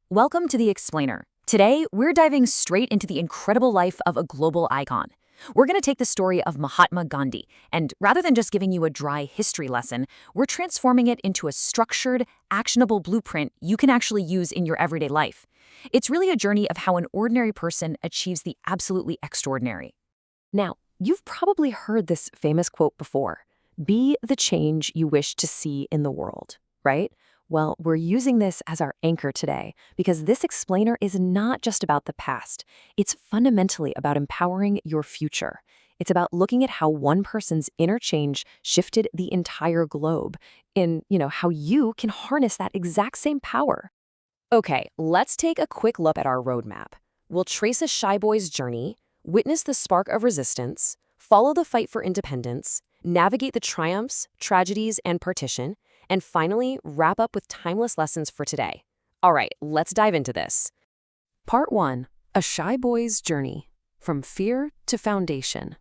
Welcome to The Explainer. Today, we're diving straight into the incredible life of a global icon. We're going to take the story of Mahatma Gandhi, and rather than just giving you a dry history lesson, we're transforming it into a structured, actionable blueprint you can actually use in your everyday life. It's really a journey of how an ordinary person achieves the absolutely extraordinary. Now, you've probably heard this famous quote before: be the change you wish to see in the world, right? Well, we're using this as our anchor today because this explainer is not just about the past. It's fundamentally about empowering your future. It's about looking at how one person's inner change shifted the entire globe and, how you can harness that exact same power. Okay, let's take a quick look at our roadmap. We'll trace a shy boy's journey, witness the spark of resistance, follow the fight for independence, navigate the triumphs, tragedies, and partition, and finally wrap up with timeless lessons for today. All right, let's dive into this. Part 1. A Shy Boy's Journey, From Fear to Foundation.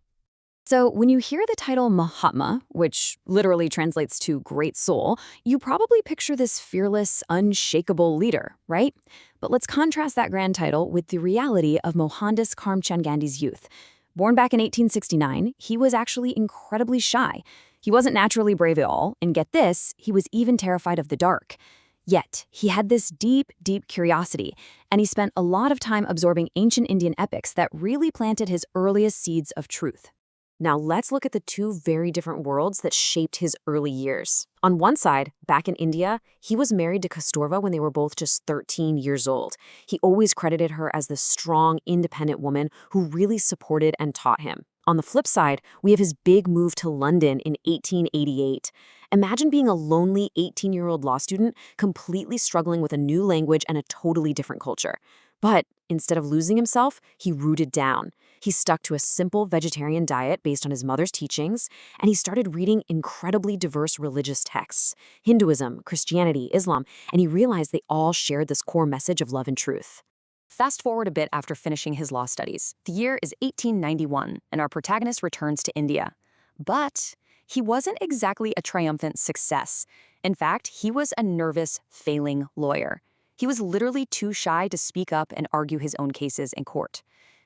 So, when you hear the title Mahatma, which literally translates to great soul, you probably picture this fearless, unshakable leader, right? But let's contrast that grand title with the reality of Mohandas Karamchand Gandhi's youth. Born back in 1869, he was actually incredibly shy. He wasn't naturally brave at all, and get this, he was even terrified of the dark. Yet, he had this deep, deep curiosity, and he spent a lot of time absorbing ancient Indian epics that really planted his earliest seeds of truth. Now let's look at the two very different worlds that shaped his early years. On one side, back in India, he was married to Kasturba when they were both just 13 years old. He always credited her as the strong, independent woman who really supported and taught him. On the flip side, we have his big move to London in 1888. Imagine being a lonely 18-year-old law student, completely struggling with a new language and a totally different culture. But instead of losing himself, he rooted down. He stuck to a simple vegetarian diet based on his mother's teachings, and he started reading incredibly diverse religious texts: Hinduism, Christianity, Islam, and he realized they all shared this core message of love and truth. Fast forward a bit after finishing his law studies. The year is 1891, and our protagonist returns to India. But he wasn't exactly a triumphant success. In fact, he was a nervous, failing lawyer. He was literally too shy to speak up and argue his own cases in court.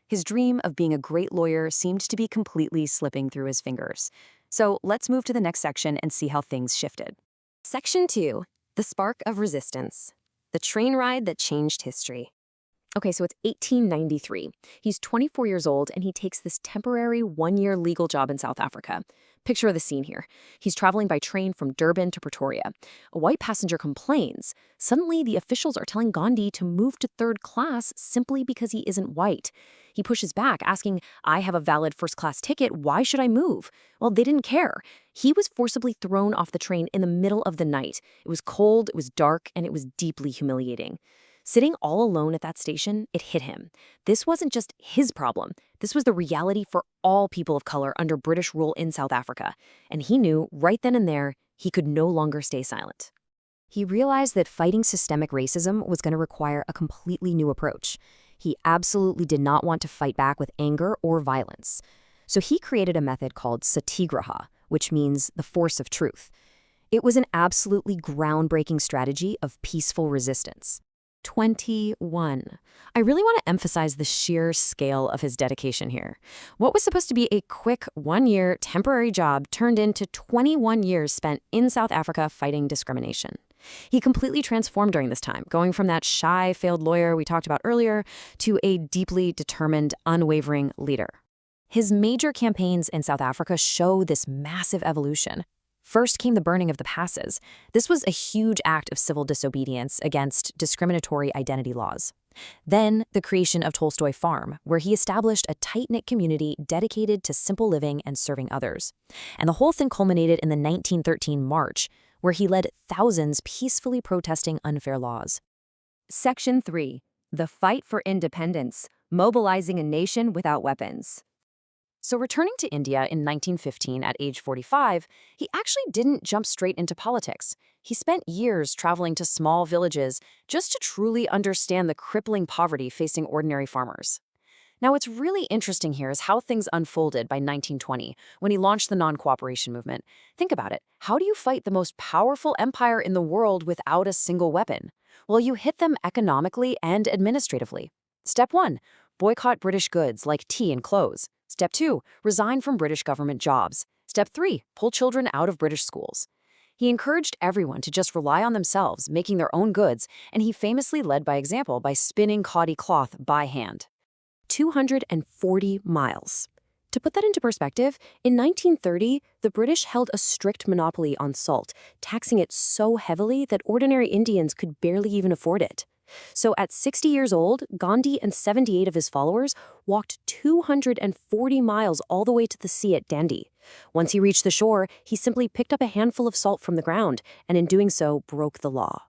His dream of being a great lawyer seemed to be completely slipping through his fingers. So let's move to the next section and see how things shifted. Section 2. The Spark of Resistance. The train ride that changed history. Okay, so it's 1893. He's 24 years old, and he takes this temporary one-year legal job in South Africa. Picture the scene here. He's traveling by train from Durban to Pretoria. A white passenger complains. Suddenly, the officials are telling Gandhi to move to third class simply because he isn't white. He pushes back, asking, "I have a valid first-class ticket. Why should I move?" Well, they didn't care. He was forcibly thrown off the train in the middle of the night. It was cold, it was dark, and it was deeply humiliating. Sitting all alone at that station, it hit him. This wasn't just his problem. This was the reality for all people of color under British rule in South Africa. And he knew right then and there he could no longer stay silent. He realized that fighting systemic racism was going to require a completely new approach. He absolutely did not want to fight back with anger or violence. So he created a method called Satyagraha, which means the force of truth. It was an absolutely groundbreaking strategy of peaceful resistance. 21. I really want to emphasize the sheer scale of his dedication here. What was supposed to be a quick one-year temporary job turned into 21 years spent in South Africa fighting discrimination. He completely transformed during this time, going from that shy, failed lawyer we talked about earlier to a deeply determined, unwavering leader. His major campaigns in South Africa show this massive evolution. First came the burning of the passes. This was a huge act of civil disobedience against discriminatory identity laws. Then, the creation of Tolstoy Farm, where he established a tight-knit community dedicated to simple living and serving others. And the whole thing culminated in the 1913 March, where he led thousands peacefully protesting unfair laws. Section 3. The Fight for Independence, Mobilizing a Nation Without Weapons. So returning to India in 1915 at age 45, he actually didn't jump straight into politics. He spent years traveling to small villages just to truly understand the crippling poverty facing ordinary farmers. Now, what's really interesting here is how things unfolded by 1920, when he launched the non-cooperation movement. Think about it. How do you fight the most powerful empire in the world without a single weapon? Well, you hit them economically and administratively. Step 1, boycott British goods like tea and clothes. Step 2, resign from British government jobs. Step 3, pull children out of British schools. He encouraged everyone to just rely on themselves, making their own goods, and he famously led by example by spinning khadi cloth by hand. 240 miles. To put that into perspective, in 1930, the British held a strict monopoly on salt, taxing it so heavily that ordinary Indians could barely even afford it. So at 60 years old, Gandhi and 78 of his followers walked 240 miles all the way to the sea at Dandi. Once he reached the shore, he simply picked up a handful of salt from the ground, and in doing so, broke the law.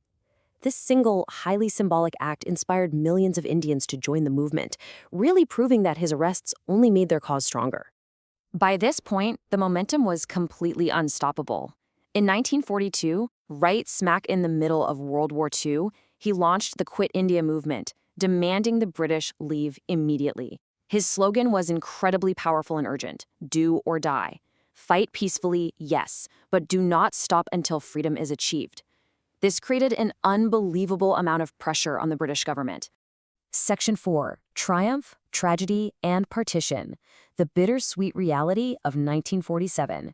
This single, highly symbolic act inspired millions of Indians to join the movement, really proving that his arrests only made their cause stronger. By this point, the momentum was completely unstoppable. In 1942, right smack in the middle of World War II, he launched the Quit India movement, demanding the British leave immediately. His slogan was incredibly powerful and urgent: do or die. Fight peacefully, yes, but do not stop until freedom is achieved. This created an unbelievable amount of pressure on the British government. Section 4, Triumph, Tragedy, and Partition, the bittersweet reality of 1947.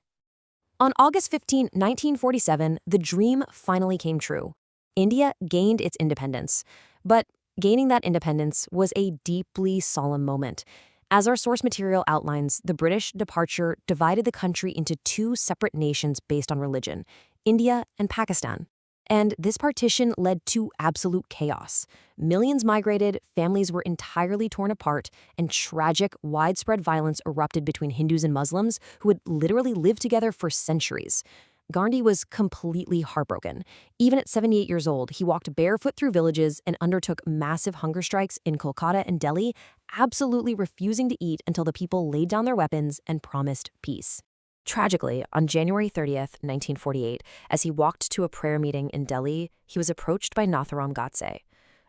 On August 15, 1947, the dream finally came true. India gained its independence, but gaining that independence was a deeply solemn moment. As our source material outlines, the British departure divided the country into two separate nations based on religion, India and Pakistan. And this partition led to absolute chaos. Millions migrated, families were entirely torn apart, and tragic, widespread violence erupted between Hindus and Muslims who had literally lived together for centuries. Gandhi was completely heartbroken. Even at 78 years old, he walked barefoot through villages and undertook massive hunger strikes in Kolkata and Delhi, absolutely refusing to eat until the people laid down their weapons and promised peace. Tragically, on January 30th, 1948, as he walked to a prayer meeting in Delhi, he was approached by Nathuram Godse.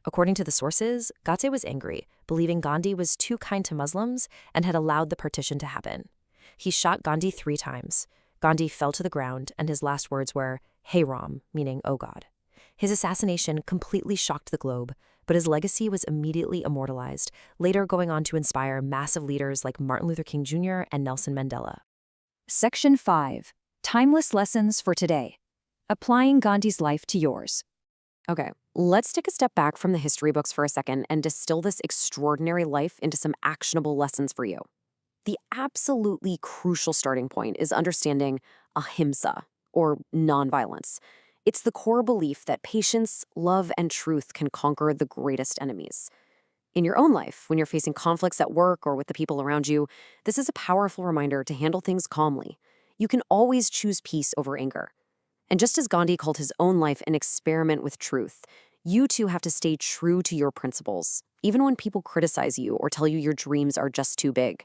According to the sources, Godse was angry, believing Gandhi was too kind to Muslims and had allowed the partition to happen. He shot Gandhi 3 times. Gandhi fell to the ground, and his last words were, "Hey Ram," meaning, "Oh God." His assassination completely shocked the globe, but his legacy was immediately immortalized, later going on to inspire massive leaders like Martin Luther King Jr. and Nelson Mandela. Section 5. Timeless Lessons for Today. Applying Gandhi's life to yours. Okay, let's take a step back from the history books for a second and distill this extraordinary life into some actionable lessons for you. The absolutely crucial starting point is understanding ahimsa, or nonviolence. It's the core belief that patience, love, and truth can conquer the greatest enemies. In your own life, when you're facing conflicts at work or with the people around you, this is a powerful reminder to handle things calmly. You can always choose peace over anger. And just as Gandhi called his own life an experiment with truth, you too have to stay true to your principles, even when people criticize you or tell you your dreams are just too big.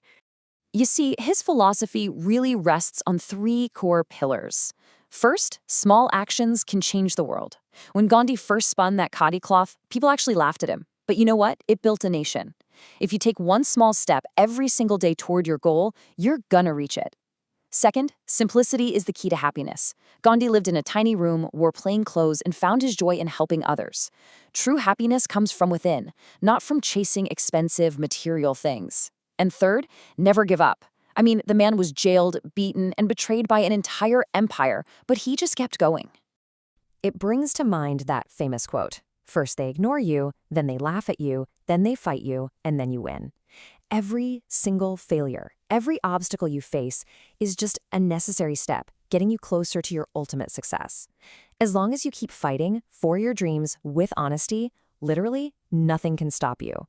You see, his philosophy really rests on 3 core pillars. First, small actions can change the world. When Gandhi first spun that khadi cloth, people actually laughed at him. But you know what? It built a nation. If you take one small step every single day toward your goal, you're gonna reach it. Second, simplicity is the key to happiness. Gandhi lived in a tiny room, wore plain clothes, and found his joy in helping others. True happiness comes from within, not from chasing expensive material things. And third, never give up. I mean, the man was jailed, beaten, and betrayed by an entire empire, but he just kept going. It brings to mind that famous quote, "First they ignore you, then they laugh at you, then they fight you, and then you win." Every single failure, every obstacle you face is just a necessary step, getting you closer to your ultimate success. As long as you keep fighting for your dreams with honesty, literally nothing can stop you.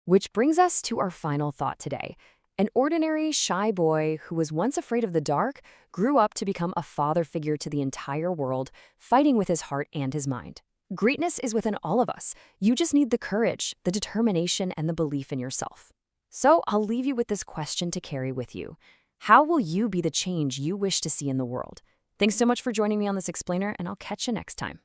Which brings us to our final thought today. An ordinary, shy boy who was once afraid of the dark grew up to become a father figure to the entire world, fighting with his heart and his mind. Greatness is within all of us. You just need the courage, the determination, and the belief in yourself. So I'll leave you with this question to carry with you. How will you be the change you wish to see in the world? Thanks so much for joining me on this explainer, and I'll catch you next time.